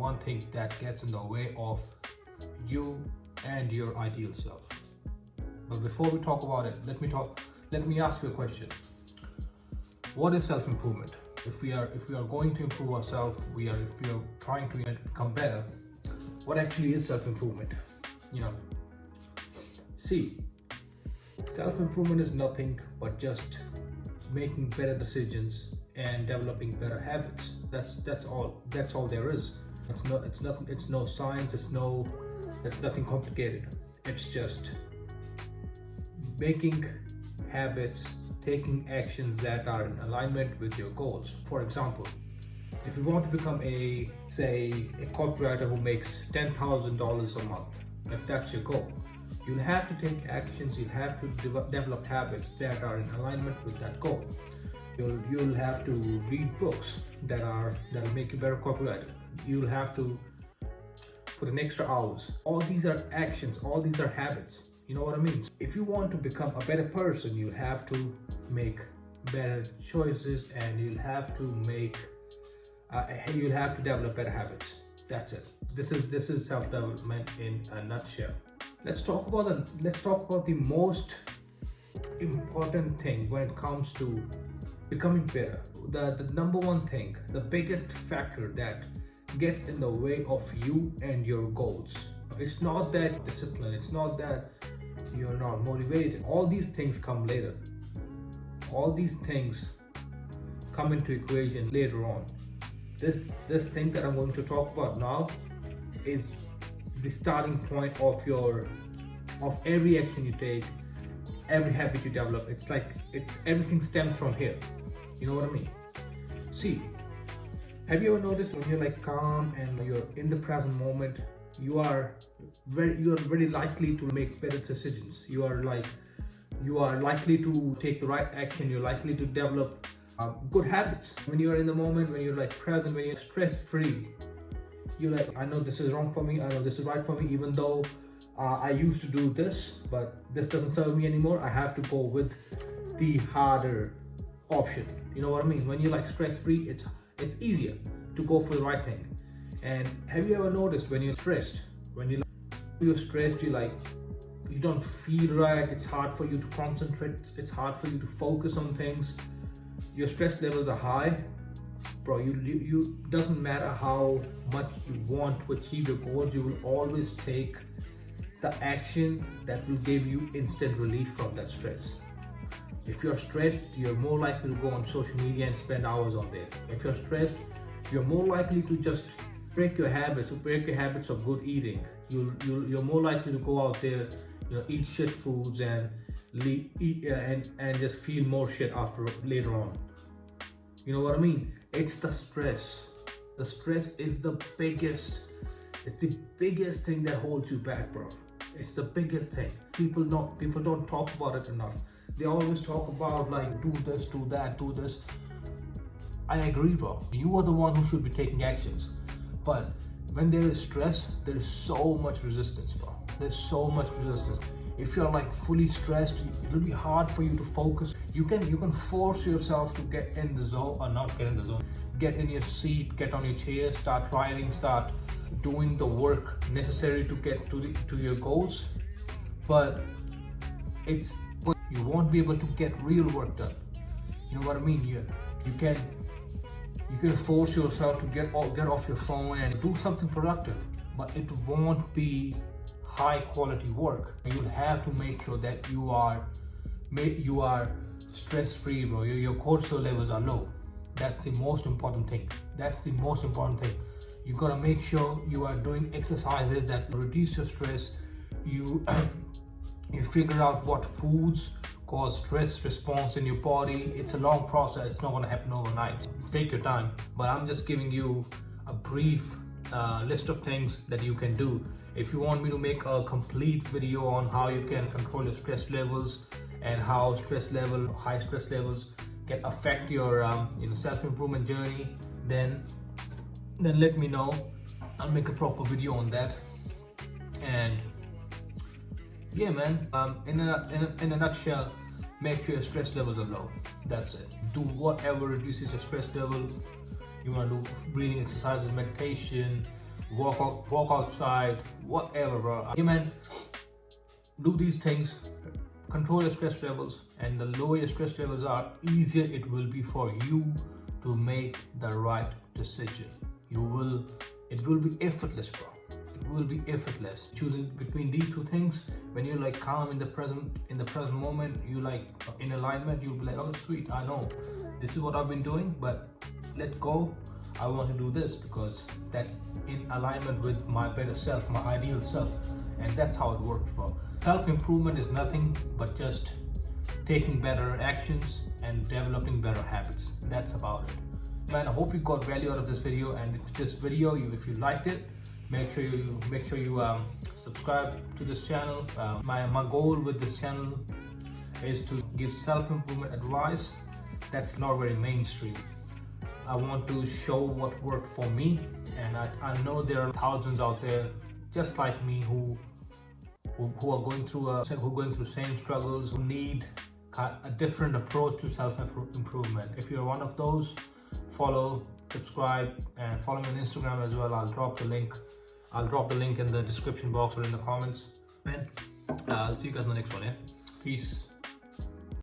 one thing that gets in the way of you and your ideal self. But before we talk about it, let me ask you a question. What is self-improvement? If we are going to improve ourselves, if we are trying to become better, what actually is self-improvement? See, self-improvement is nothing but just making better decisions and developing better habits. That's all there is. It's no science, it's nothing complicated. It's just making habits, taking actions that are in alignment with your goals. For example, if you want to become a copywriter who makes $10,000 a month, if that's your goal, you'll have to take actions, you'll have to develop habits that are in alignment with that goal. You'll have to read books that'll make you a better copywriter. You'll have to put in extra hours. All these are actions, all these are habits. You know what I mean? If you want to become a better person, you'll have to make better choices, and you'll have to develop better habits. That's it. This is self-development in a nutshell. Let's talk about the most important thing when it comes to becoming better. The number one thing, the biggest factor that gets in the way of you and your goals. It's not that discipline, it's not that you're not motivated. All these things come later. All these things come into equation later on. This thing that I'm going to talk about now is the starting point of every action you take, every habit you develop. It's like everything stems from here. You know what I mean? See, have you ever noticed when you're like calm and you're in the present moment, you are very likely to make better decisions. You are likely to take the right action. You're likely to develop good habits. When you are in the moment, when you're like present, when you're stress-free, you're like, I know this is wrong for me, I know this is right for me, even though I used to do this, but this doesn't serve me anymore. I have to go with the harder option. You know what I mean? When you're like stress-free, it's easier to go for the right thing. And have you ever noticed when you're stressed, you're stressed, you don't feel right, it's hard for you to concentrate, it's hard for you to focus on things, your stress levels are high, bro, you doesn't matter how much you want to achieve your goals, you will always take the action that will give you instant relief from that stress. If you're stressed, you're more likely to go on social media and spend hours on there. If you're stressed, you're more likely to just break your habits of good eating. You're more likely to go out there, eat shit foods and just feel more shit later on. You know what I mean? It's the stress. The stress is the biggest thing that holds you back, bro. It's the biggest thing. People don't talk about it enough. They always talk about like, do this, do that, do this. I agree, bro. You are the one who should be taking actions. But when there is stress, there is so much resistance, bro. There's so much resistance. If you're like fully stressed, it'll be hard for you to focus. You can force yourself to get in the zone, or not get in the zone. Get in your seat, get on your chair, start writing, start doing the work necessary to get to your goals. But you won't be able to get real work done. You know what I mean? You can force yourself to get off your phone and do something productive, but it won't be high quality work. You'll have to make sure that you are stress free, bro. Your cortisol levels are low. That's the most important thing. You gotta make sure you are doing exercises that reduce your stress. You figure out what foods cause stress response in your body. It's a long process. It's not going to happen overnight. Take your time, but I'm just giving you a brief list of things that you can do. If you want me to make a complete video on how you can control your stress levels and how high stress levels can affect your self-improvement journey, then let me know. I'll make a proper video on that. And yeah, man, in a nutshell, make sure your stress levels are low. That's it. Do whatever reduces your stress level. You want to do breathing exercises, meditation, walk outside, whatever, bro. Hey man, do these things, control your stress levels, and the lower your stress levels are, easier it will be for you to make the right decision. It will be effortless, bro. It will be effortless. Choosing between these two things, when you're like calm in the present moment, you like in alignment, you'll be like, oh sweet, I know this is what I've been doing, but let go. I want to do this because that's in alignment with my better self, my ideal self, and that's how it works, bro. Self-improvement is nothing but just taking better actions and developing better habits. That's about it. Man, I hope you got value out of this video, and if this video, if you liked it, make sure you subscribe to this channel. My goal with this channel is to give self-improvement advice that's not very mainstream. I want to show what worked for me, and I know there are thousands out there just like me who are going through same struggles, who need a different approach to self-improvement. If you're one of those, follow, subscribe, and follow me on Instagram as well. I'll drop the link in the description box or in the comments. And I'll see you guys in the next one. Yeah, peace.